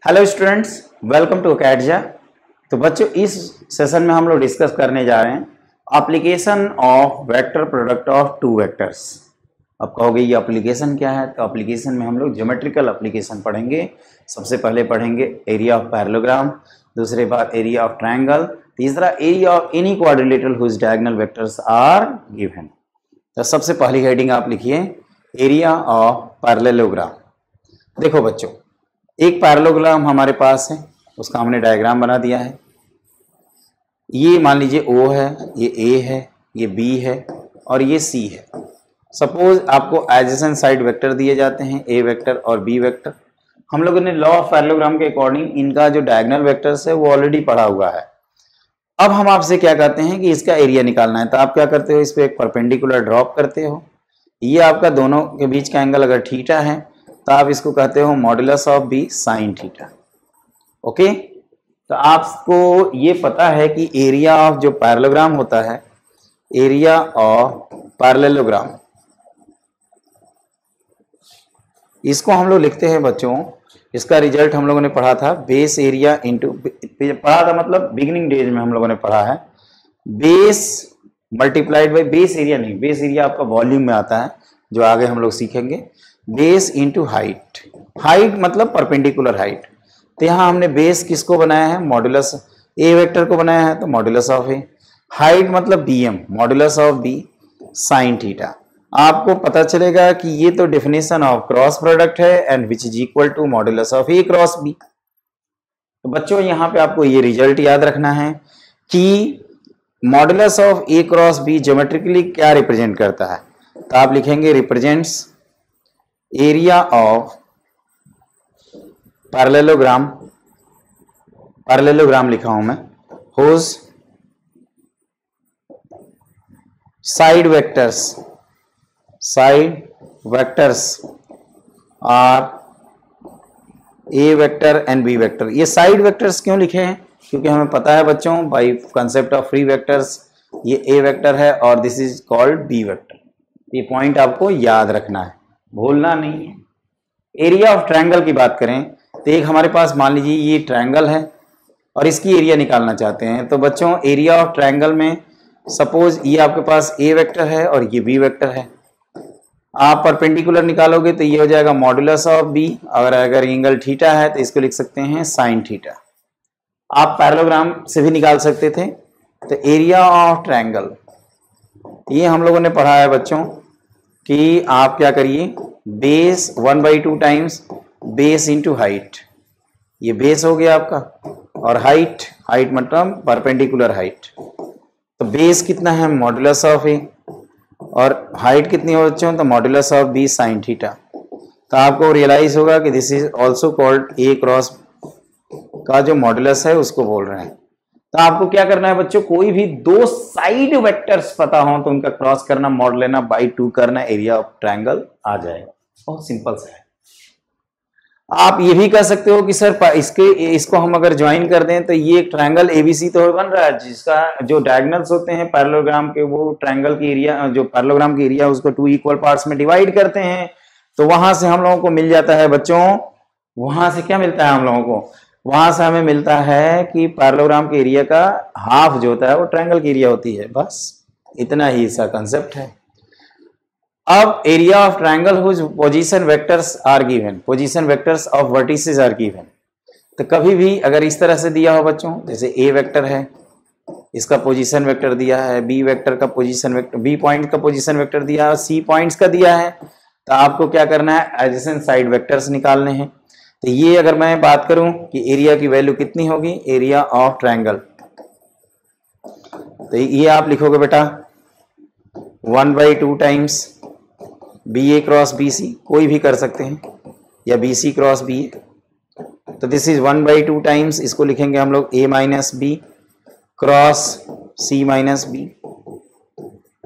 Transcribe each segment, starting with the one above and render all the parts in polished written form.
Hello students, welcome to Acadza. तो बच्चों, इस सेशन में हम लोग डिस्कस करने जा रहे हैं application of vector product of two vectors. अब कहोगे ये एप्लीकेशन क्या है? तो एप्लीकेशन में हम लोग ज्योमेट्रिकल एप्लीकेशन पढ़ेंगे। सबसे पहले पढ़ेंगे एरिया ऑफ पैरेललोग्राम, दूसरे बार एरिया ऑफ ट्रायंगल, तीसरा area of any quadrilateral whose diagonal vectors are given. तो सबसे पहली हेडिंग आप लिखिए एरिया ऑफ पैरेललोग्राम। देखो बच्चों, एक पैरेललोग्राम हमारे पास है, उसका हमने डायग्राम बना दिया है। ये मान लीजिए O है, ये A है, ये B है और ये C है। सपोज आपको एडजेसेंट साइड वेक्टर दिए जाते हैं, A वेक्टर और B वेक्टर। हम लोगों ने लॉ ऑफ पैरेललोग्राम के अकॉर्डिंग इनका जो डायगोनल वेक्टर्स है वो ऑलरेडी पढ़ा हुआ है। अब हम आपसे क्या कहते हैं कि इसका एरिया निकालना है, तो आप क्या करते हो, इस पर एक परपेंडिकुलर ड्रॉप करते हो। ये आपका दोनों के बीच का एंगल अगर थीटा है तो आप इसको कहते हो modulus of b sine theta. Okay, तो आपको ये पता है कि एरिया ऑफ जो पैरेललोग्राम होता है, एरिया ऑफ पैरेललोग्राम, इसको हम लोग लिखते हैं बच्चों, इसका रिजल्ट हम लोगों ने पढ़ा था बेस एरिया इंटू, पढ़ा था मतलब बिगिनिंग डेज में हम लोगों ने पढ़ा है base multiplied by base area, नहीं बेस एरिया आपका वॉल्यूम में आता है, जो आगे हम लोग सीखेंगे। बेस इंटू हाइट, हाइट मतलब परपेंडिकुलर हाइट। तो यहाँ हमने बेस किसको बनाया है, मॉडुलस ए वेक्टर को बनाया है, तो मॉडुलस ऑफ ए। हाइट मतलब BM, modulus of b sine theta. आपको पता चलेगा कि ये तो डेफिनेशन ऑफ क्रॉस प्रोडक्ट है and which is equal to modulus of a cross b. तो बच्चों यहाँ पे आपको ये रिजल्ट याद रखना है कि modulus of a cross b geometrically क्या रिप्रेजेंट करता है। तो आप लिखेंगे represents area of parallelogram, parallelogram लिखा हूं मैं, whose side vectors are a vector and b vector. ये साइड वेक्टर्स क्यों लिखे हैं? क्योंकि हमें पता है बच्चों by concept of free vectors ये ए वेक्टर है और this is called b vector. ये पॉइंट आपको याद रखना है, भूलना नहीं है। एरिया ऑफ ट्रायंगल की बात करें तो एक हमारे पास मान लीजिए ये ट्रायंगल है और इसकी एरिया निकालना चाहते हैं। तो बच्चों एरिया ऑफ ट्रायंगल में सपोज ये आपके पास ए वेक्टर है और ये बी वेक्टर है। आप परपेंडिकुलर निकालोगे तो ये हो जाएगा मॉडुलस ऑफ बी, अगर एंगल थीटा है तो इसको लिख सकते हैं साइन थीटा। आप पैरेललोग्राम से भी निकाल सकते थे। तो एरिया ऑफ ट्रायंगल ये हम लोगों ने पढ़ा है बच्चों कि आप क्या करिए, base 1/2 times base into height. ये बेस हो गया आपका और हाइट, हाइट मतलब परपेंडिकुलर हाइट। तो बेस कितना है, मॉडुलस ऑफ ए, और हाइट कितनी हो बच्चों, तो modulus of b sine theta. तो आपको रियलाइज होगा कि this is also called a cross का जो मॉडुलस है उसको बोल रहे हैं। तो आपको क्या करना है बच्चों, कोई भी दो साइड वेक्टर्स पता हो तो उनका क्रॉस करना, मॉड लेना, बाई 2 करना, एरिया ऑफ ट्रायंगल आ जाएगा। बहुत सिंपल सा है। आप ये भी कह सकते हो कि सर इसको हम अगर ज्वाइन कर दें तो ये एक ट्रायंगल एबीसी तो बन रहा है, जिसका जो डायगोनल्स होते हैं पैरेललोग्राम के वो ट्रायंगल की एरिया, जो पैरेललोग्राम की एरिया उसको 2 इक्वल पार्ट्स में डिवाइड करते हैं। तो वहां से हम लोगों को मिल जाता है बच्चों, वहां से क्या मिलता है हम लोगों को, वहां से हमें मिलता है कि पैरेललोग्राम के एरिया का हाफ जो होता है वो ट्रायंगल की एरिया होती है। बस इतना ही इसका कंसेप्ट है। अब area of triangle whose position vectors are given, position vectors of vertices are given. तो कभी भी अगर इस तरह से दिया हो बच्चों, जैसे ए वेक्टर है, इसका पोजीशन वेक्टर दिया है, बी वेक्टर का पोजीशन वेक्टर, बी पॉइंट का पोजीशन वेक्टर दिया है, सी पॉइंट्स का दिया है, तो आपको क्या करना है, एडजेसेंट साइड वेक्टर्स निकालने हैं। तो ये अगर मैं बात करूं कि एरिया की वैल्यू कितनी होगी, एरिया ऑफ ट्रायंगल, तो ये आप लिखोगे बेटा 1/2 times B A cross B C, कोई भी कर सकते हैं, या B C cross B A. तो दिस इज 1/2 टाइम्स, इसको लिखेंगे हम लोग A minus B cross C minus B.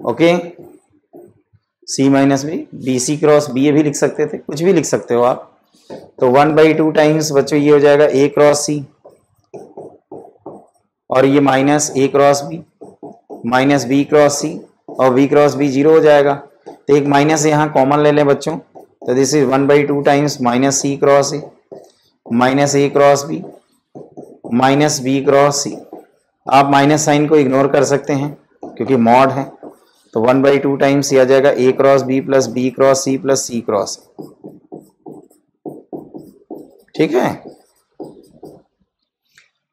Okay, C minus B, B C cross B A भी लिख सकते थे, कुछ भी लिख सकते हो आप। तो 1/2 टाइम्स बच्चों ये हो जाएगा ए क्रॉस सी, और ये माइनस ए cross B minus B cross C, और बी क्रॉस बी 0 हो जाएगा। तो एक माइनस यहाँ कॉमन ले लें बच्चों, तो this is 1/2 times minus C cross A. Minus A cross B minus B cross C. आप माइनस साइन को इग्नोर कर सकते हैं क्योंकि मॉड है, तो 1/2 टाइम्स ये आ जाएगा A cross B plus B cross C plus C cross. ठीक है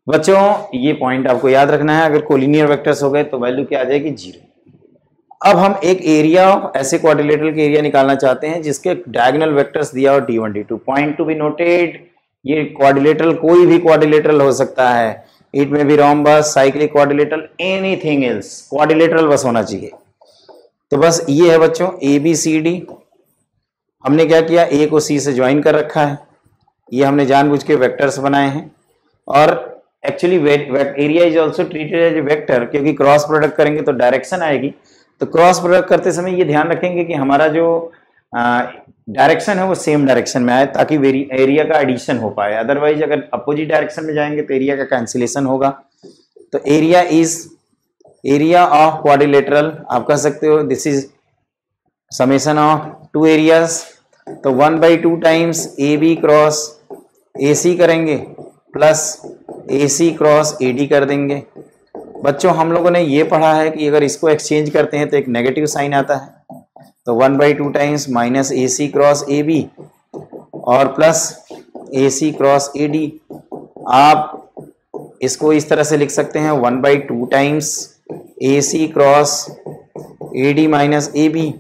बच्चों, ये पॉइंट आपको याद रखना है। अगर कोलिनियर वेक्टर्स हो गए तो वैल्यू क्या आ जाएगी, 0। अब हम एक एरिया ऐसे क्वाड्रिलेटरल के एरिया निकालना चाहते हैं जिसके डायगोनल वेक्टर्स दिया हो d1 d2। Point to be noted, ये क्वाड्रिलेटरल कोई भी क्वाड्रिलेटरल हो सकता है। It may be rhombus, cyclic quadrilateral, anything else, quadrilateral बस होना चाहिए। तो बस ये है बच्चों ए बी सी डी। हमने क्या किया, ए को सी से ज्वाइन कर रखा है। ये हमने जानबूझ के वेक्टर्स बनाए हैं। और actually area is also treated as a vector, क्योंकि क्रॉस प्रोडक्ट करेंगे तो डायरेक्शन आएगी। तो क्रॉस प्रोडक्ट करते समय ये ध्यान रखेंगे कि हमारा जो डायरेक्शन है वो सेम डायरेक्शन में आए, ताकि एरिया का एडिशन हो पाए। अदरवाइज अगर अपोजिट डायरेक्शन में जाएंगे तो एरिया का कैंसिलेशन होगा। तो area is area of quadrilateral, आप कह सकते हो this is summation of two areas. तो 1/2 times A B cross A C करेंगे plus A C cross A D कर देंगे। बच्चों हम लोगों ने ये पढ़ा है कि अगर इसको एक्सचेंज करते हैं तो एक नेगेटिव साइन आता है। तो 1/2 times minus A C cross A B और plus A C cross A D. आप इसको इस तरह से लिख सकते हैं 1/2 times A C cross A D minus A B,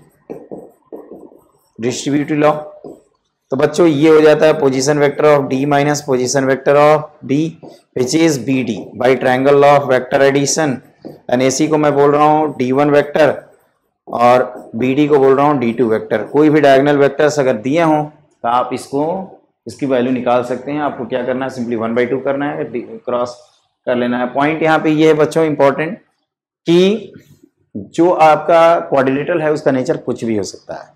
distributive law. तो बच्चों ये हो जाता है position vector of D minus position vector of B which is B D by triangle law of vector addition. And AC को मैं बोल रहा हूँ D1 वेक्टर और BD को बोल रहा हूँ D2 वेक्टर। कोई भी डायगोनल वेक्टर्स अगर दिए हों तो आप इसकी वैल्यू निकाल सकते हैं। आपको क्या करना है, सिंपली 1/2 करना है, क्रॉस कर लेना है। पॉइंट यहाँ पे ये है बच्चों इंपॉर्टेंट कि जो आपका क्वाड्रिलेटरल है उसका नेचर कुछ भी हो सकता है।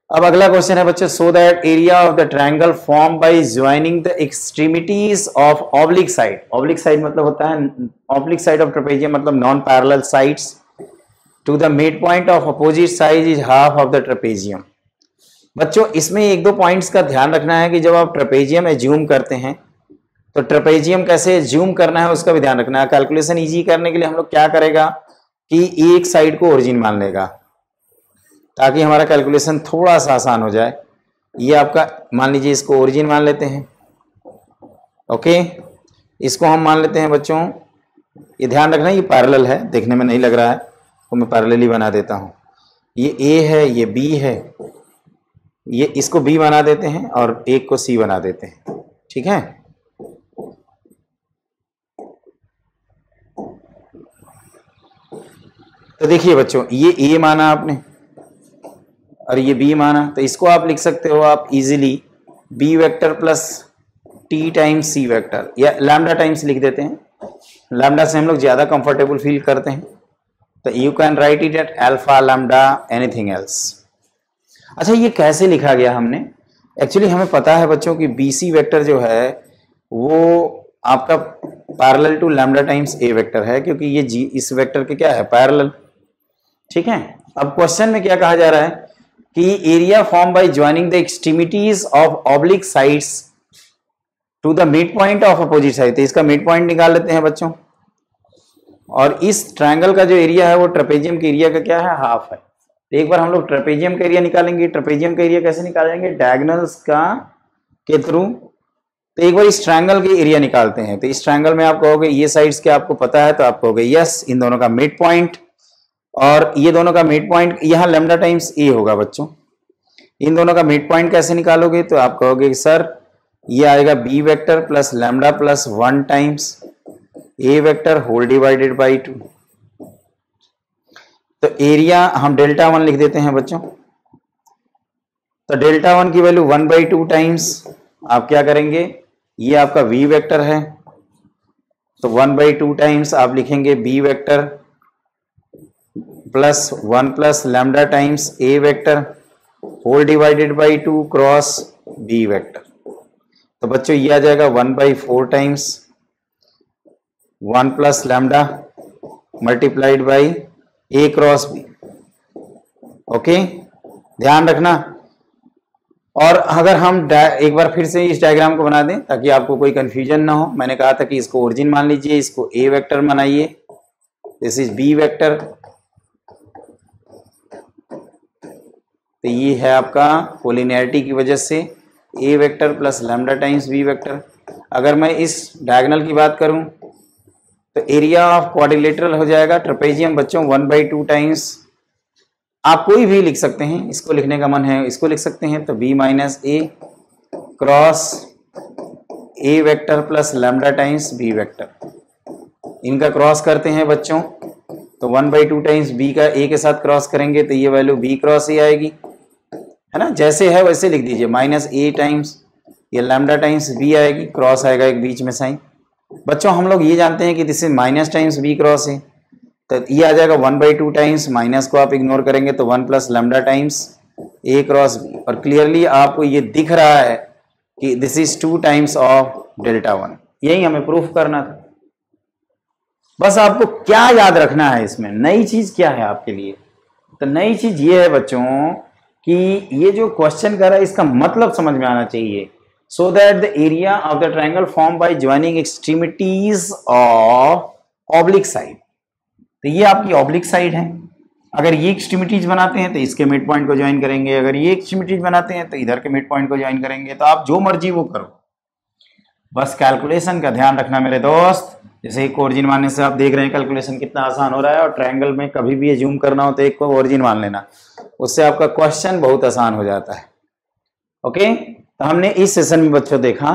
अब अगला क्वेश्चन है बच्चों, so that area of the triangle form by joining the extremities of oblique side. Oblique side मतलब होता है ऑब्लिक साइड ऑफ ट्रेपेजियम, मतलब non parallel sides to the mid point of opposite side is half of the trapezium. बच्चों इसमें एक दो points का ध्यान रखना है कि जब आप ट्रेपेजियम एज्यूम करते हैं तो ट्रेपेजियम कैसे एज्यूम करना है उसका भी ध्यान रखना है। कैलकुलेशन इजी करने के लिए हम लोग क्या करेगा कि एक साइड को ओरिजिन मान लेगा ताकि हमारा कैलकुलेशन थोड़ा सा आसान हो जाए। ये आपका मान लीजिए, इसको ओरिजिन मान लेते हैं, ओके। इसको हम मान लेते हैं बच्चों, ये ध्यान रखना ये पैरेलल है, देखने में नहीं लग रहा है तो मैं पैरेलली बना देता हूँ। ये ए है, ये बी है, ये इसको बी बना देते हैं और एक को सी बना देते हैं, ठीक है। तो देखिए बच्चों ये ए माना आपने और ये बी माना, तो इसको आप लिख सकते हो आप easily b vector plus t times c vector, या लैम्डा टाइम्स लिख देते हैं। लैम्डा से हम लोग ज्यादा कंफर्टेबल फील करते हैं, तो you can write it at alpha lambda anything else. अच्छा ये कैसे लिखा गया हमने, एक्चुअली हमें पता है बच्चों कि बी सी वेक्टर जो है वो आपका parallel to lambda times a vector है, क्योंकि ये जी इस वेक्टर के क्या है, पैरेलल, ठीक है। अब क्वेश्चन में क्या कहा जा रहा है कि area form by joining the extremities of oblique sides to the mid point of opposite side. तो इसका मिड पॉइंट निकाल लेते हैं बच्चों, और इस ट्रायंगल का जो एरिया है वो ट्रेपेजियम के एरिया का क्या है, हाफ है। तो एक बार हम लोग ट्रेपेजियम का एरिया निकालेंगे। ट्रेपेजियम का एरिया कैसे निकालेंगे, डायगोनल्स का के थ्रू। तो एक बार इस ट्रायंगल के एरिया निकालते हैं। तो इस ट्रायंगल में आप कहोगे ये साइड्स के आपको पता है, तो आप कहोगे यस, इन दोनों का मिड पॉइंट और ये दोनों का मिड पॉइंट यहाँ लैम्डा टाइम्स ए होगा बच्चों। इन दोनों का मिड पॉइंट कैसे निकालोगे, तो आप कहोगे सर ये आएगा b vector plus lambda plus 1 times a vector whole divided by 2। तो एरिया हम डेल्टा 1 लिख देते हैं बच्चों। तो डेल्टा 1 की वैल्यू 1/2 टाइम्स आप क्या करेंगे, ये आपका वी वेक्टर है, तो 1/2 टाइम्स आप लिखेंगे b vector plus 1 plus lambda times a vector whole divided by 2 cross b vector. तो बच्चों ये आ जाएगा 1/4 times 1 plus lambda multiplied by a cross b, okay. ध्यान रखना और अगर हम एक बार फिर से इस डायग्राम को बना दें ताकि आपको कोई कंफ्यूजन ना हो, मैंने कहा था कि इसको ओरिजिन मान लीजिए, इसको ए वेक्टर बनाइए, दिस इज बी वेक्टर, तो ये है आपका कोलिनियरिटी की वजह से A vector plus lambda times B vector. अगर मैं इस डायगोनल की बात करूं तो एरिया ऑफ क्वाड्रिलेटरल हो जाएगा ट्रेपेजियम बच्चों 1/2 टाइम्स, आप कोई भी लिख सकते हैं, इसको लिखने का मन है इसको लिख सकते हैं, तो b minus A cross a vector plus lambda times B vector, इनका क्रॉस करते हैं बच्चों तो 1/2 टाइम्स b का a के साथ क्रॉस करेंगे तो ये वैल्यू b क्रॉस a आएगी, है ना, जैसे है वैसे लिख दीजिए, माइनस ए टाइम्स ये लैम्डा टाइम्स b आएगी, क्रॉस आएगा एक बीच में साइन। बच्चों हम लोग ये जानते हैं कि this is minus times b cross है, तो ये आ जाएगा 1/2 टाइम्स, माइनस को आप इग्नोर करेंगे तो 1 plus lambda times a cross b, और क्लियरली आपको ये दिख रहा है कि this is 2 times of delta 1, यही हमें प्रूफ करना था। बस आपको क्या याद रखना है इसमें, नई चीज क्या है आपके लिए, तो नई चीज ये है बच्चों कि ये जो क्वेश्चन कर रहा है इसका मतलब समझ में आना चाहिए, so that the area of the triangle form by joining extremities of oblique side, तो ये आपकी ऑब्लिक साइड है, अगर ये एक्सट्रीमिटीज बनाते हैं तो इसके मिड पॉइंट को ज्वाइन करेंगे, अगर ये एक्सट्रीमिटीज बनाते हैं तो इधर के मिड पॉइंट को ज्वाइन करेंगे, तो आप जो मर्जी वो करो, बस कैलकुलेशन का ध्यान रखना मेरे दोस्त। जैसे एक को ओरिजिन मानने से आप देख रहे हैं कैलकुलेशन कितना आसान हो रहा है, और ट्रायंगल में कभी भी ये जूम करना हो तो एक को ओरिजिन मान लेना, उससे आपका क्वेश्चन बहुत आसान हो जाता है। ओके, तो हमने इस सेशन में बच्चों देखा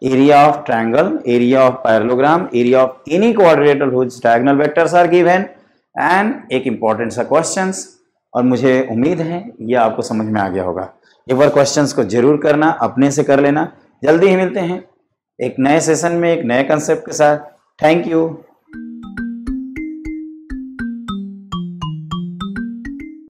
area of triangle, area of parallelogram, area of any quadrilateral which diagonal vectors are given and एक इंपॉर्टेंट सा क्वेश्चंस, और मुझे उम्मीद है ये आपको समझ में आ गया होगा। एक बार क्वेश्चंस को जरूर करना, अपने से कर लेना। जल्दी ही मिलते हैं एक नए सेशन में एक नए कंसेप्ट के साथ। Thank you.